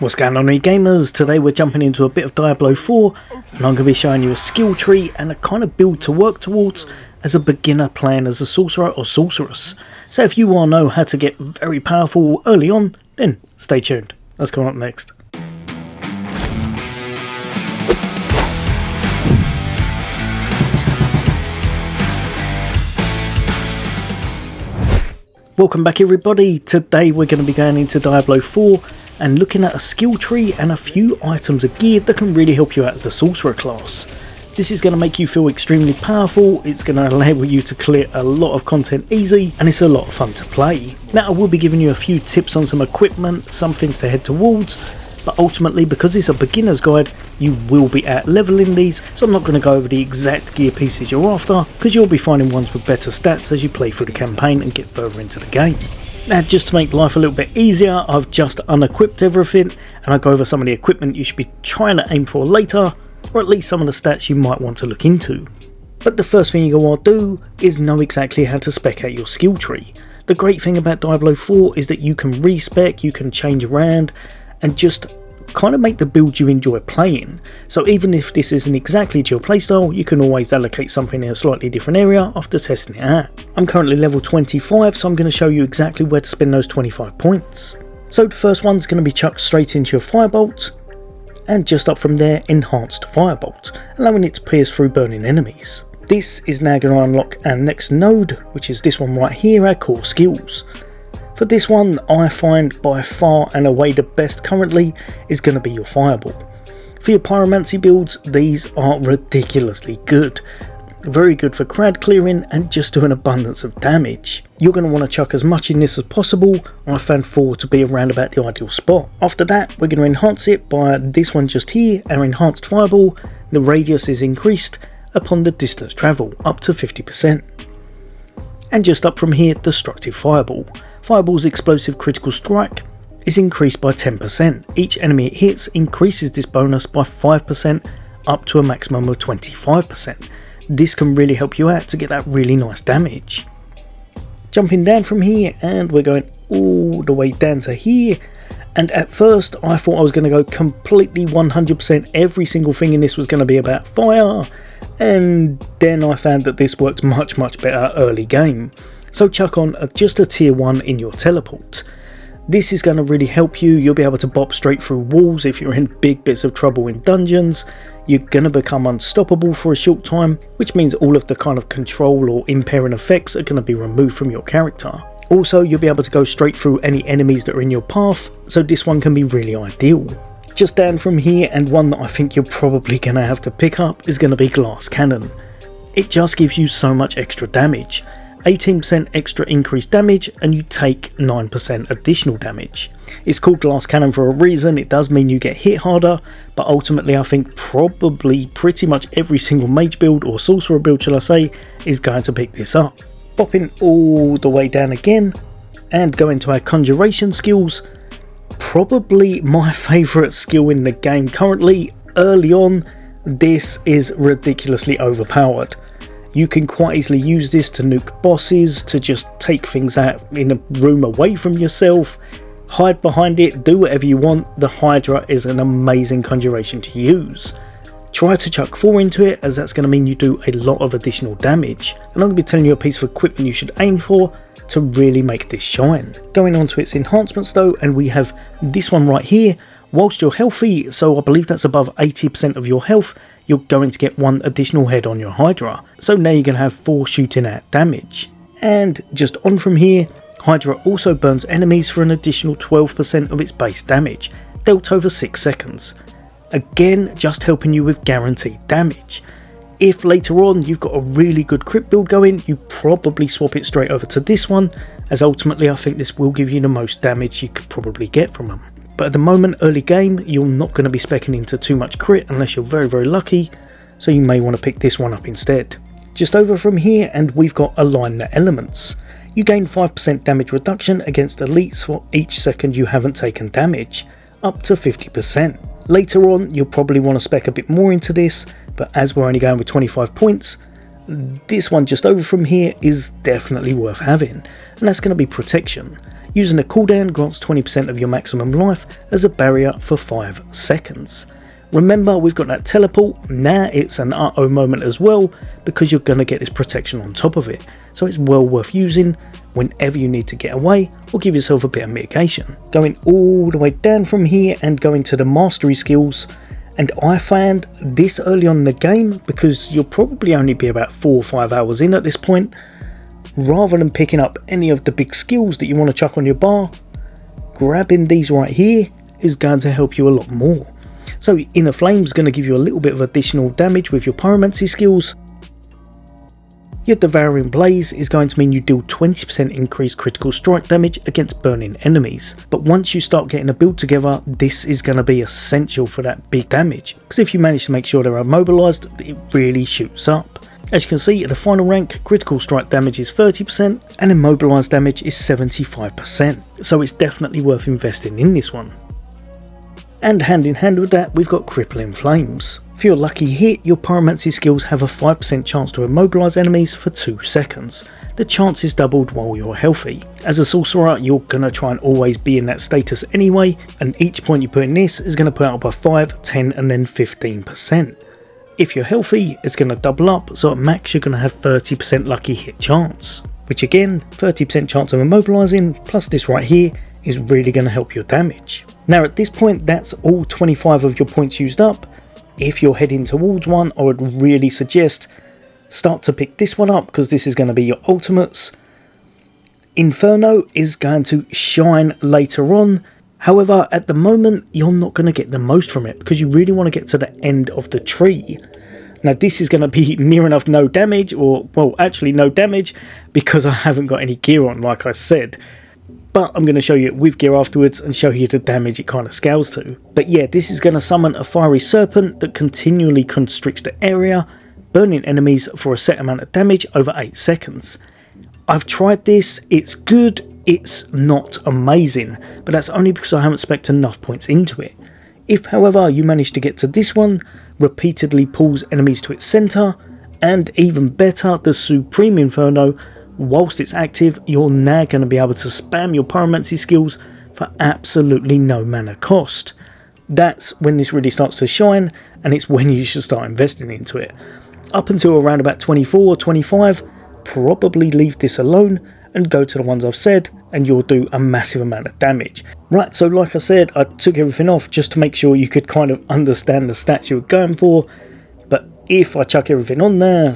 What's going on, gamers? Today we're jumping into a bit of Diablo 4 and I'm going to be showing you a skill tree and a kind of build to work towards as a beginner playing as a sorcerer or sorceress. So if you want to know how to get very powerful early on, then stay tuned. Let's go on up next. Welcome back everybody. Today we're going to be going into Diablo 4 and looking at a skill tree and a few items of gear that can really help you out as the sorcerer class. This is going to make you feel extremely powerful, it's going to enable you to clear a lot of content easy, and it's a lot of fun to play. Now I will be giving you a few tips on some equipment, some things to head towards, but ultimately because it's a beginner's guide you will be at leveling these, so I'm not going to go over the exact gear pieces you're after because you'll be finding ones with better stats as you play through the campaign and get further into the game. Now just to make life a little bit easier, I've just unequipped everything and I go over some of the equipment you should be trying to aim for later, or at least some of the stats you might want to look into. But the first thing you're going to do is know exactly how to spec out your skill tree. The great thing about Diablo 4 is that you can respec, you can change around and just kind of make the build you enjoy playing. So even if this isn't exactly to your playstyle, you can always allocate something in a slightly different area after testing it out. I'm currently level 25, so I'm going to show you exactly where to spend those 25 points. So the first one's going to be chucked straight into your firebolt, and just up from there, enhanced firebolt, allowing it to pierce through burning enemies. This is now going to unlock our next node, which is this one right here, our core skills. For this one, I find by far and away the best currently is going to be your fireball. For your pyromancy builds, these are ridiculously good. Very good for crowd clearing and just do an abundance of damage. You're going to want to chuck as much in this as possible. I found 4 to be around about the ideal spot. After that, we're going to enhance it by this one just here, our enhanced fireball. The radius is increased upon the distance travel, up to 50%. And just up from here, destructive fireball. Fireball's explosive critical strike is increased by 10%. Each enemy it hits increases this bonus by 5% up to a maximum of 25%. This can really help you out to get that really nice damage. Jumping down from here and we're going all the way down to here, and at first I thought I was going to go completely 100% every single thing in this was going to be about fire, and then I found that this works much better early game. So chuck on just a tier 1 in your teleport. This is going to really help you. You'll be able to bop straight through walls if you're in big bits of trouble in dungeons. You're going to become unstoppable for a short time, which means all of the kind of control or impairing effects are going to be removed from your character. Also, you'll be able to go straight through any enemies that are in your path, so this one can be really ideal. Just down from here, and one that I think you're probably going to have to pick up, is going to be Glass Cannon. It just gives you so much extra damage. 18% extra increased damage and you take 9% additional damage. It's called Glass Cannon for a reason. It does mean you get hit harder, but ultimately I think probably pretty much every single mage build or sorcerer build, shall I say, is going to pick this up. Popping all the way down again and going to our conjuration skills. Probably my favourite skill in the game currently. Early on, this is ridiculously overpowered. You can quite easily use this to nuke bosses, to just take things out in a room away from yourself, hide behind it, do whatever you want. The Hydra is an amazing conjuration to use. Try to chuck 4 into it, as that's going to mean you do a lot of additional damage. And I'm going to be telling you a piece of equipment you should aim for to really make this shine. Going on to its enhancements though, and we have this one right here. Whilst you're healthy, so I believe that's above 80% of your health, you're going to get 1 additional head on your Hydra. So now you're going to have 4 shooting out damage. And just on from here, Hydra also burns enemies for an additional 12% of its base damage, dealt over 6 seconds. Again, just helping you with guaranteed damage. If later on you've got a really good crit build going, you probably swap it straight over to this one, as ultimately I think this will give you the most damage you could probably get from them. But at the moment, early game, you're not going to be speccing into too much crit unless you're very lucky, so you may want to pick this one up instead. Just over from here, and we've got Align the Elements. You gain 5% damage reduction against elites for each second you haven't taken damage, up to 50%. Later on, you'll probably want to spec a bit more into this, but as we're only going with 25 points, this one just over from here is definitely worth having, and that's going to be Protection. Using a cooldown grants 20% of your maximum life as a barrier for 5 seconds. Remember, we've got that teleport. Now it's an uh-oh moment as well, because you're going to get this protection on top of it. So it's well worth using whenever you need to get away or give yourself a bit of mitigation. Going all the way down from here and going to the mastery skills. And I found this early on in the game, because you'll probably only be about 4 or 5 hours in at this point, rather than picking up any of the big skills that you want to chuck on your bar, grabbing these right here is going to help you a lot more. So Inner Flame is going to give you a little bit of additional damage with your Pyromancy skills. Your Devouring Blaze is going to mean you deal 20% increased critical strike damage against burning enemies. But once you start getting a build together, this is going to be essential for that big damage, because if you manage to make sure they're immobilized, it really shoots up. As you can see, at the final rank, critical strike damage is 30% and immobilized damage is 75%. So it's definitely worth investing in this one. And hand in hand with that, we've got Crippling Flames. For your lucky hit, your Pyromancy skills have a 5% chance to immobilize enemies for 2 seconds. The chance is doubled while you're healthy. As a sorcerer, you're going to try and always be in that status anyway, and each point you put in this is going to put out by 5, 10 and then 15%. If you're healthy, it's going to double up, so at max you're going to have 30% lucky hit chance. Which again, 30% chance of immobilizing plus this right here is really going to help your damage. Now at this point, that's all 25 of your points used up. If you're heading towards one, I would really suggest start to pick this one up, because this is going to be your ultimates. Inferno is going to shine later on. However, at the moment, you're not going to get the most from it, because you really want to get to the end of the tree. Now this is going to be near enough no damage, or well actually no damage, because I haven't got any gear on like I said. But I'm going to show you it with gear afterwards and show you the damage it kind of scales to. But yeah, this is going to summon a fiery serpent that continually constricts the area, burning enemies for a set amount of damage over 8 seconds. I've tried this, it's good, it's not amazing, but that's only because I haven't spec'd enough points into it. If however you manage to get to this one, repeatedly pulls enemies to its centre, and even better, the Supreme Inferno, whilst it's active, you're now going to be able to spam your Pyromancy skills for absolutely no mana cost. That's when this really starts to shine, and it's when you should start investing into it. Up until around about 24 or 25, probably leave this alone and go to the ones I've said, and you'll do a massive amount of damage. Right, so like I said, I took everything off just to make sure you could kind of understand the stats you were going for, but if I chuck everything on there,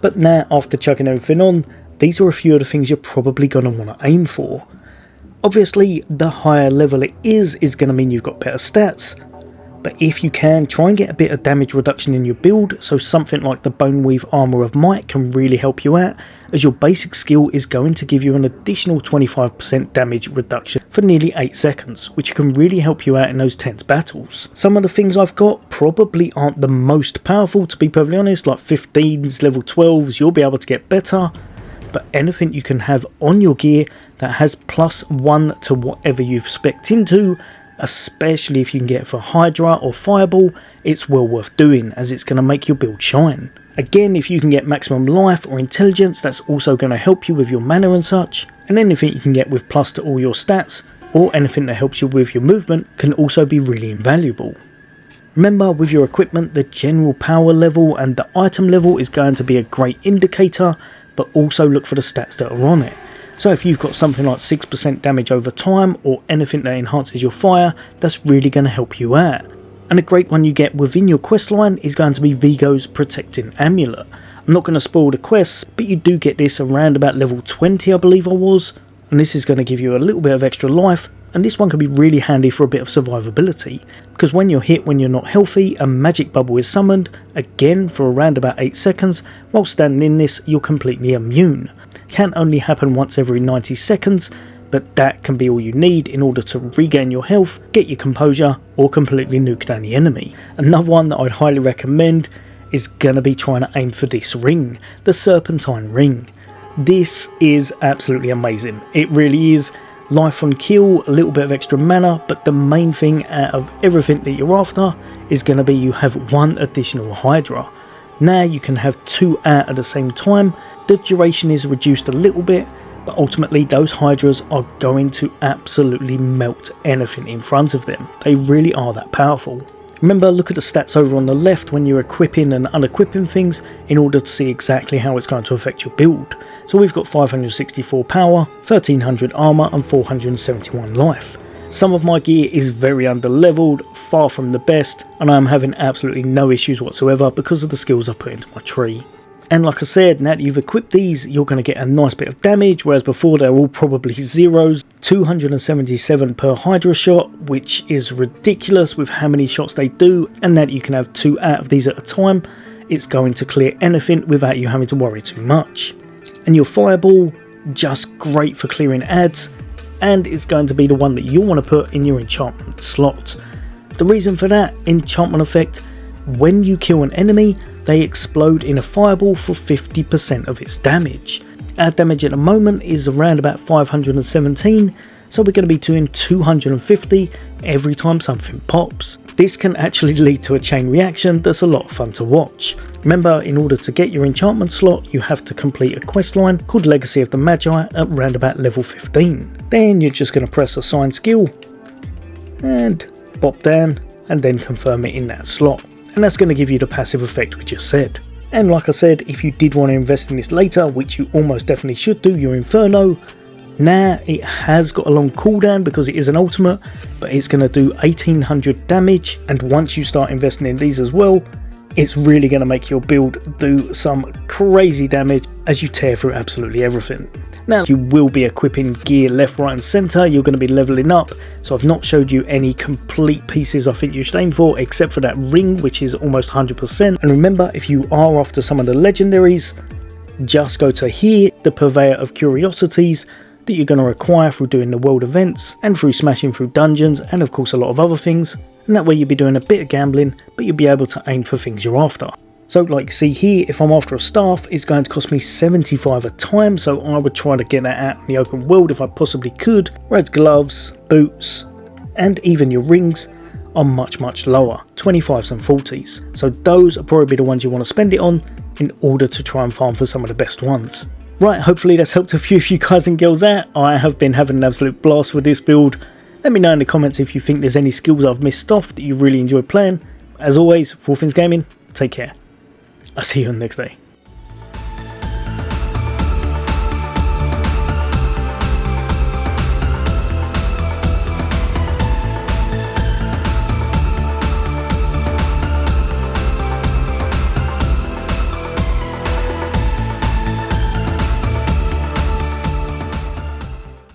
but now after chucking everything on, these are a few of the things you're probably going to want to aim for. Obviously, the higher level it is going to mean you've got better stats, but if you can, try and get a bit of damage reduction in your build, so something like the Boneweave Armour of Might can really help you out, as your basic skill is going to give you an additional 25% damage reduction for nearly 8 seconds, which can really help you out in those tense battles. Some of the things I've got probably aren't the most powerful, to be perfectly honest, like 15s, level 12s, you'll be able to get better. But anything you can have on your gear that has +1 to whatever you've spec'd into, especially if you can get it for Hydra or Fireball, it's well worth doing, as it's going to make your build shine. Again, if you can get maximum life or intelligence, that's also going to help you with your mana and such, and anything you can get with plus to all your stats, or anything that helps you with your movement, can also be really invaluable. Remember, with your equipment, the general power level and the item level is going to be a great indicator, but also look for the stats that are on it. So if you've got something like 6% damage over time, or anything that enhances your fire, that's really going to help you out. And a great one you get within your quest line is going to be Vigo's Protecting Amulet. I'm not going to spoil the quests, but you do get this around about level 20 I believe I was, and this is going to give you a little bit of extra life, and this one can be really handy for a bit of survivability, because when you're hit when you're not healthy, a magic bubble is summoned, again for around about 8 seconds, while standing in this you're completely immune. Can only happen once every 90 seconds, but that can be all you need in order to regain your health, get your composure, or completely nuke down the enemy. Another one that I'd highly recommend is going to be trying to aim for this ring, the Serpentine Ring. This is absolutely amazing, it really is. Life on kill, a little bit of extra mana, but the main thing out of everything that you're after is going to be you have 1 additional Hydra. Now you can have 2 out at the same time, the duration is reduced a little bit, but ultimately those hydras are going to absolutely melt anything in front of them. They really are that powerful. Remember, look at the stats over on the left when you're equipping and unequipping things in order to see exactly how it's going to affect your build. So we've got 564 power, 1300 armor and 471 life. Some of my gear is very underleveled, far from the best, and I'm having absolutely no issues whatsoever because of the skills I've put into my tree. And like I said, now that you've equipped these, you're going to get a nice bit of damage, whereas before they're all probably zeros. 277 per Hydra shot, which is ridiculous with how many shots they do, and that you can have 2 out of these at a time. It's going to clear anything without you having to worry too much. And your Fireball, just great for clearing adds, and it's going to be the one that you want to put in your enchantment slot. The reason for that, enchantment effect, when you kill an enemy, they explode in a fireball for 50% of its damage. Our damage at the moment is around about 517, so we're going to be doing 250 every time something pops. This can actually lead to a chain reaction that's a lot of fun to watch. Remember, in order to get your enchantment slot, you have to complete a quest line called Legacy of the Magi at around about level 15. Then you're just going to press assign skill and pop down and then confirm it in that slot. And that's going to give you the passive effect we just said. And like I said, if you did want to invest in this later, which you almost definitely should do, your Inferno, now it has got a long cooldown because it is an ultimate, but it's going to do 1800 damage, and once you start investing in these as well, it's really going to make your build do some crazy damage as you tear through absolutely everything. Now, you will be equipping gear left, right and centre, you're going to be levelling up, so I've not showed you any complete pieces I think you should aim for, except for that ring, which is almost 100%. And remember, if you are after some of the legendaries, just go to here, the Purveyor of Curiosities, that you're going to acquire through doing the world events, and through smashing through dungeons, and of course a lot of other things, and that way you'll be doing a bit of gambling, but you'll be able to aim for things you're after. So like you see here, if I'm after a staff, it's going to cost me 75 a time, so I would try to get that out in the open world if I possibly could, whereas gloves, boots, and even your rings are much lower, 25s and 40s. So those are probably the ones you want to spend it on in order to try and farm for some of the best ones. Right, hopefully that's helped a few of you guys and girls out. I have been having an absolute blast with this build. Let me know in the comments if you think there's any skills I've missed off that you really enjoyed playing. As always, for all things gaming, take care. I'll see you on the next day.